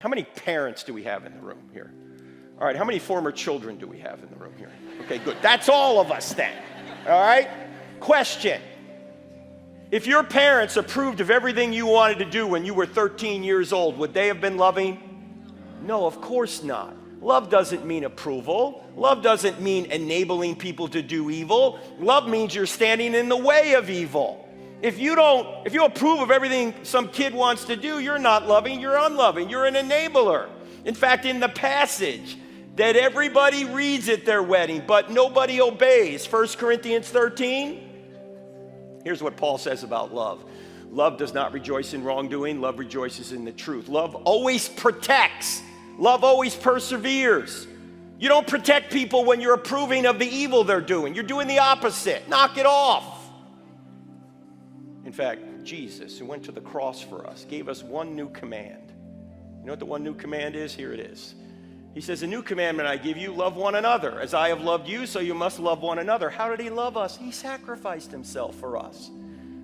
How many parents do we have in the room here? All right, how many former children do we have in the room here? Okay, good. That's all of us then. All right? Question. If your parents approved of everything you wanted to do when you were 13 years old, would they have been loving? No, of course not. Love doesn't mean approval. Love doesn't mean enabling people to do evil. Love means you're standing in the way of evil. If you approve of everything some kid wants to do, you're not loving, you're unloving, you're an enabler. In fact, in the passage that everybody reads at their wedding, but nobody obeys, 1 Corinthians 13, here's what Paul says about love. Love does not rejoice in wrongdoing, love rejoices in the truth. Love always protects. Love always perseveres. You don't protect people when you're approving of the evil they're doing. You're doing the opposite. Knock it off. In fact, Jesus, who went to the cross for us, gave us one new command. You know what the one new command is? Here it is. He says, a new commandment I give you, love one another. As I have loved you, so you must love one another. How did he love us? He sacrificed himself for us.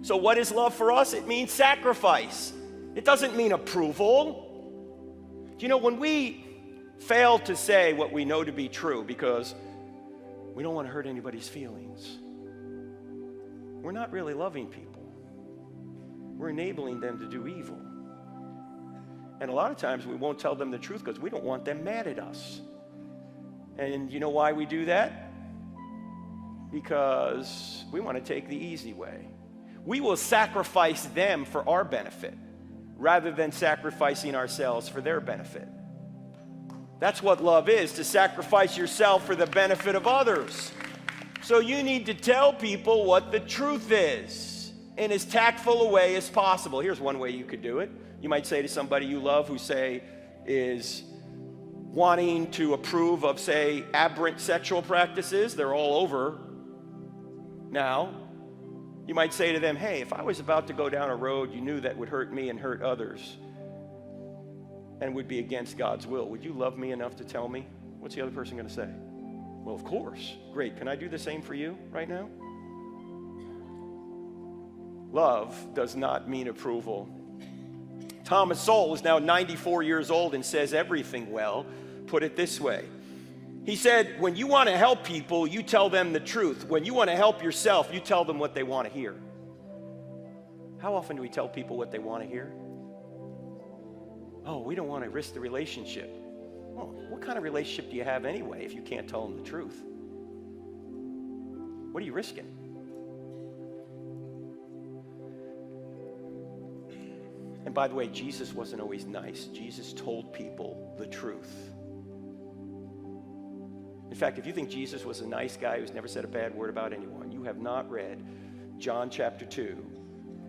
So what is love for us? It means sacrifice. It doesn't mean approval. You know, when we fail to say what we know to be true because we don't want to hurt anybody's feelings, we're not really loving people. We're enabling them to do evil. And a lot of times we won't tell them the truth because we don't want them mad at us. And you know why we do that? Because we want to take the easy way. We will sacrifice them for our benefit, rather than sacrificing ourselves for their benefit. That's what love is, to sacrifice yourself for the benefit of others. So you need to tell people what the truth is in as tactful a way as possible. Here's one way you could do it. You might say to somebody you love who, say, is wanting to approve of, say, aberrant sexual practices. They're all over now. You might say to them, hey, if I was about to go down a road you knew that would hurt me and hurt others and would be against God's will, would you love me enough to tell me? What's the other person going to say? Well, of course. Great. Can I do the same for you right now? Love does not mean approval. Thomas Sowell is now 94 years old and says everything well. Put it this way. He said, when you want to help people, you tell them the truth. When you want to help yourself, you tell them what they want to hear. How often do we tell people what they want to hear? Oh, we don't want to risk the relationship. Well, what kind of relationship do you have anyway if you can't tell them the truth? What are you risking? And by the way, Jesus wasn't always nice. Jesus told people the truth. In fact, if you think Jesus was a nice guy who's never said a bad word about anyone, you have not read John chapter 2,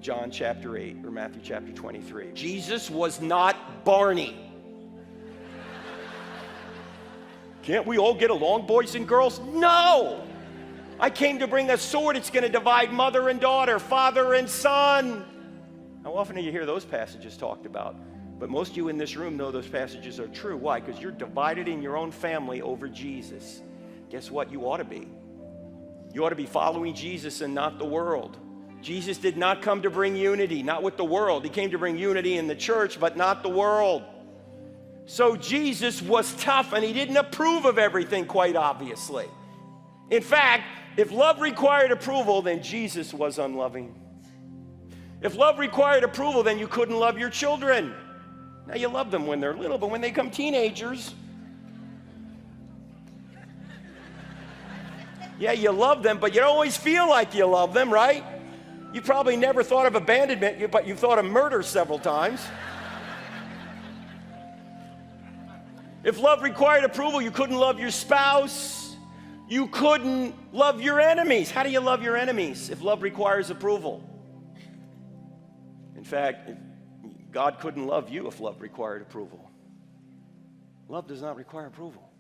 John chapter 8, or Matthew chapter 23. Jesus was not Barney. Can't we all get along, boys and girls? No! I came to bring a sword. It's going to divide mother and daughter, father and son. How often do you hear those passages talked about? But most of you in this room know those passages are true. Why? Because you're divided in your own family over Jesus. Guess what? You ought to be. You ought to be following Jesus and not the world. Jesus did not come to bring unity, not with the world. He came to bring unity in the church, but not the world. So Jesus was tough, and he didn't approve of everything, quite obviously. In fact, if love required approval, then Jesus was unloving. If love required approval, then you couldn't love your children. Now, you love them when they're little, but when they become teenagers, yeah, you love them, but you don't always feel like you love them, right? You probably never thought of abandonment, but you've thought of murder several times. If love required approval, you couldn't love your spouse. You couldn't love your enemies. How do you love your enemies if love requires approval? In fact, God couldn't love you if love required approval. Love does not require approval.